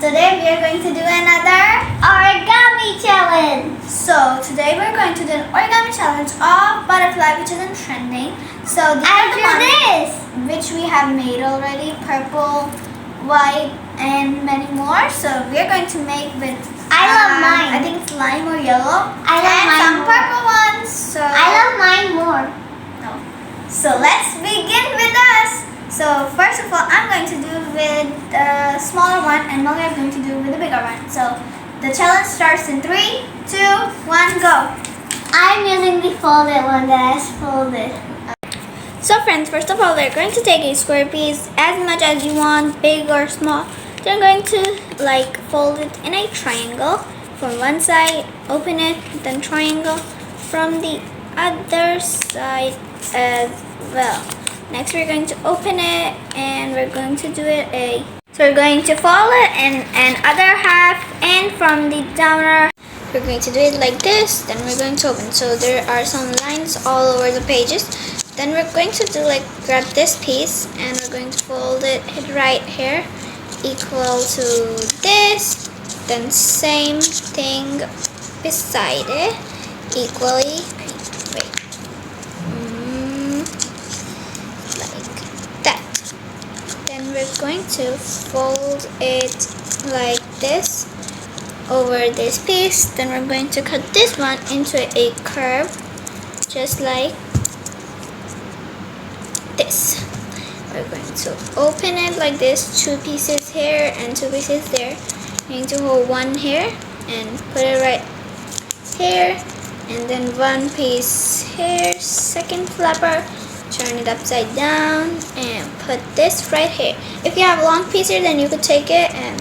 Today we are going to do another origami challenge. So today we're going to do an origami challenge of butterfly, which is in trending. So this which we have made already, purple, white, and many more. So we are going to make with I love mine. I think it's lime or yellow. I love and mine some more. purple ones. So I love mine more. no. So let's begin with us. So first of all, I'm going to do with the smaller one, and Maleeha is going to do with the bigger one. So the challenge starts in 3, 2, 1, go. I'm using the folded one that is folded. So friends, first of all, we're going to take a square piece as much as you want, big or small. Then I'm going to fold it in a triangle from one side, open it, then triangle from the other side as well. Next we're going to open it and we're going to do it so we're going to fold it in another half, and from the downer we're going to do it like this. Then we're going to open, so there are some lines all over the pages. Then we're going to do grab this piece and we're going to fold it right here equal to this, then same thing beside it equally, like that. Then we're going to fold it like this over this piece. Then we're going to cut this one into a curve just like this. We're going to open it like this, 2 pieces here and 2 pieces there. We're going to hold one here and put it right here, and then 1 piece here, second flapper, turn it upside down and put this right here. If you have a long piece here, then you could take it and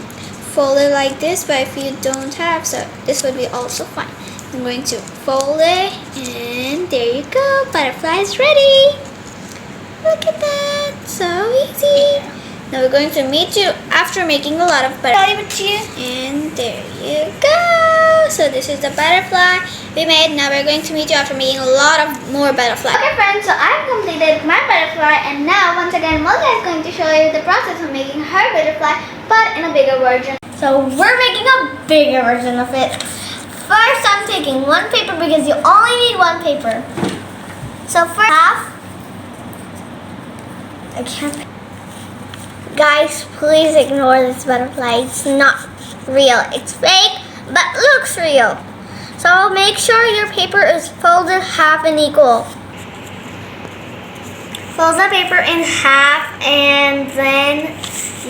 fold it like this, but if you don't have, so this would be also fine. I'm going to fold it, and there you go, butterfly is ready. Look at that, so easy. Now we're going to meet you after making a lot of butterfly, and there you go. So this is the butterfly we made. Now we're going to meet you after making a lot of more butterfly. Okay friends, so I've completed my butterfly, and now once again Maleeha is going to show you the process of making her butterfly, but in a bigger version. So we're making a bigger version of it. First I'm taking 1 paper because you only need 1 paper. So first half, I can't. Guys, please ignore this butterfly. It's not real. It's fake, but looks real. So make sure your paper is folded half and equal. Fold the paper in half, and then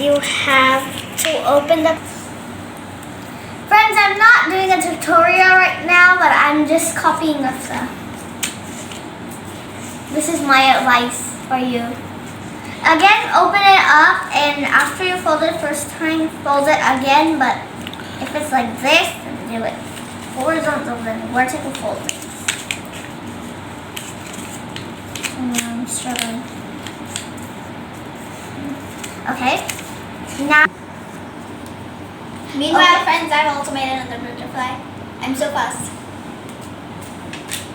you have to open the... Friends, I'm not doing a tutorial right now, but I'm just copying Afsah. This is my advice for you. Again, open it up, and after you fold it first time, fold it again, but if it's like this, then do it horizontal, then vertical fold it. I'm struggling. Okay. Now, Meanwhile, friends, I've also made another butterfly. I'm so fast.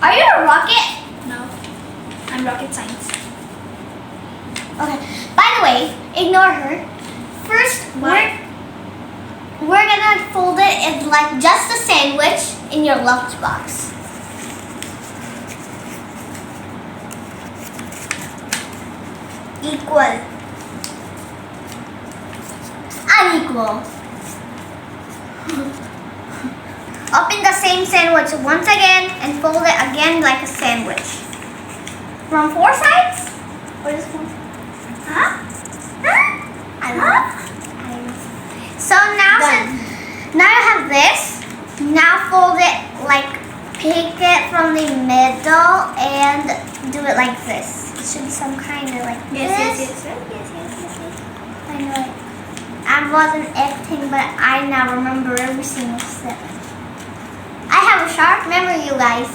are you a rocket? No, I'm rocket science. Okay. By the way, ignore her. First, What? we're gonna fold it in like just a sandwich in your lunchbox. Equal. Unequal. Open the same sandwich once again and fold it again like a sandwich. From 4 sides? Or just one? Huh? I don't know. So now, now you have this. Now fold it pick it from the middle and do it like this. It should be some kind of like this. Yes. I know it. I wasn't acting, but I now remember every single step. I have a sharp memory, you guys.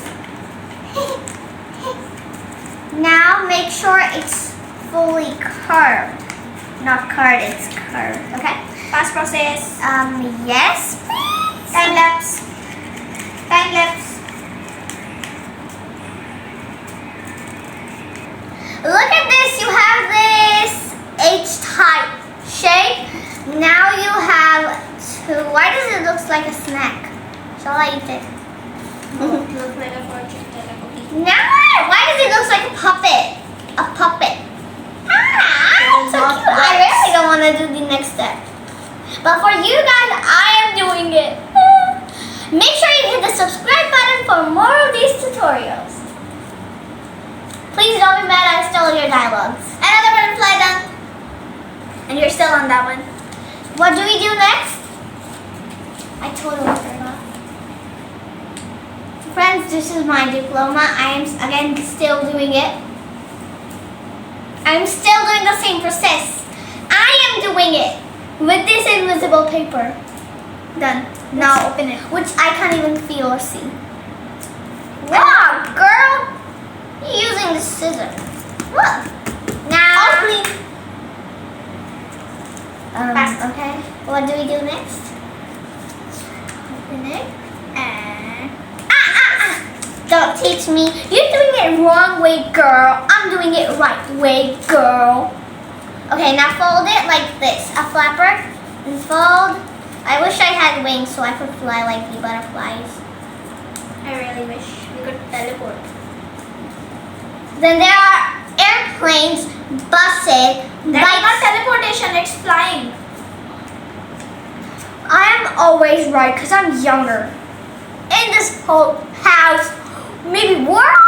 Now make sure it's fully curved. Not curved, it's curved. Okay? Fast process. Yes, please. Time lapse. Time lapse. Look at this. You have this H-type shape. Now you have looks like a snack. Shall I eat it? It looks like a fortune teller cookie. No! Why does it look like a puppet? A puppet. Ah, so not cute. I wax. really don't want to do the next step. But for you guys, I am doing it. Make sure you hit the subscribe button for more of these tutorials. Please don't be mad I stole your dialogues. Another butterfly done. And you're still on that one. What do we do next? I totally forgot. Friends, this is my diploma. I am again still doing it. I'm still doing the same process. I am doing it with this invisible paper. Done. Now open it. Which I can't even feel or see. Wow, girl! You're using the scissor. Look. Now. All clean. Okay. What do we do next? Open it. And Don't teach me. You're doing it wrong way, girl. I'm doing it right way, girl. Okay, now fold it like this. A flapper. And fold. I wish I had wings so I could fly like the butterflies. I really wish we could teleport. Then there are airplanes, buses, That's not bikes. teleportation, it's flying. I am always right because I'm younger. In this whole house, maybe world,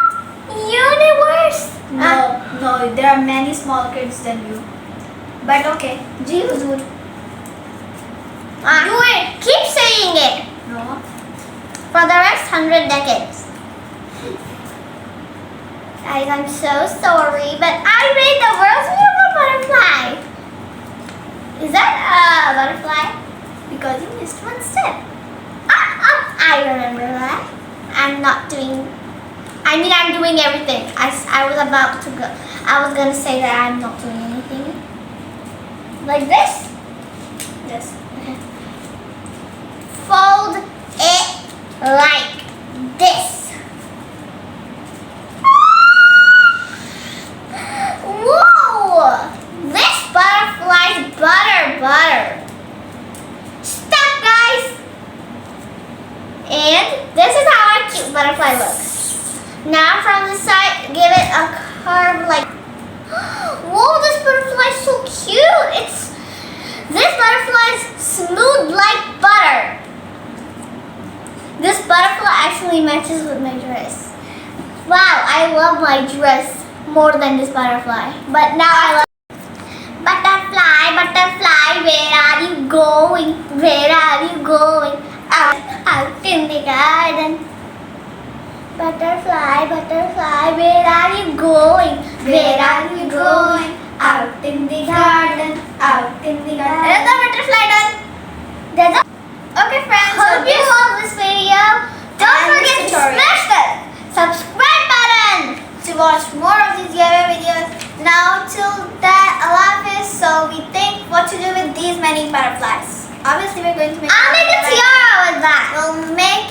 universe. No, there are many small kids than you. But okay, Jesus would. Do it. Keep saying it No. for the next 100 decades. Guys, I'm so sorry, but I made the world's beautiful butterfly. Is that a butterfly? Because you missed one step. I remember that. I'm not doing. I mean, I'm doing everything. I was about to go. I was gonna say that I'm not doing anything. Like this. Yes. Fold it like this. Whoa! This butterfly's butter. Stop, guys! And this is how our cute butterfly looks. Now from the side, give it a curve like. Whoa, this butterfly's so cute! This butterfly's smooth like butter. This butterfly actually matches with my dress. Wow, I love my dress more than this butterfly. But now I love butterfly, where are you going? Where are you going? Out in the garden. Butterfly, where are you going? Where are you going? Out in the garden. Out in the garden. Another butterfly done. There's a Okay, friends. Hope you love this video. Don't And forget this to tutorial. smash the subscribe button. To watch more of these giveaway videos. Now till that, Allah Hafiz. So we think what to do with these many butterflies. Obviously, we're going to make. I'll make a tiara with that. We'll make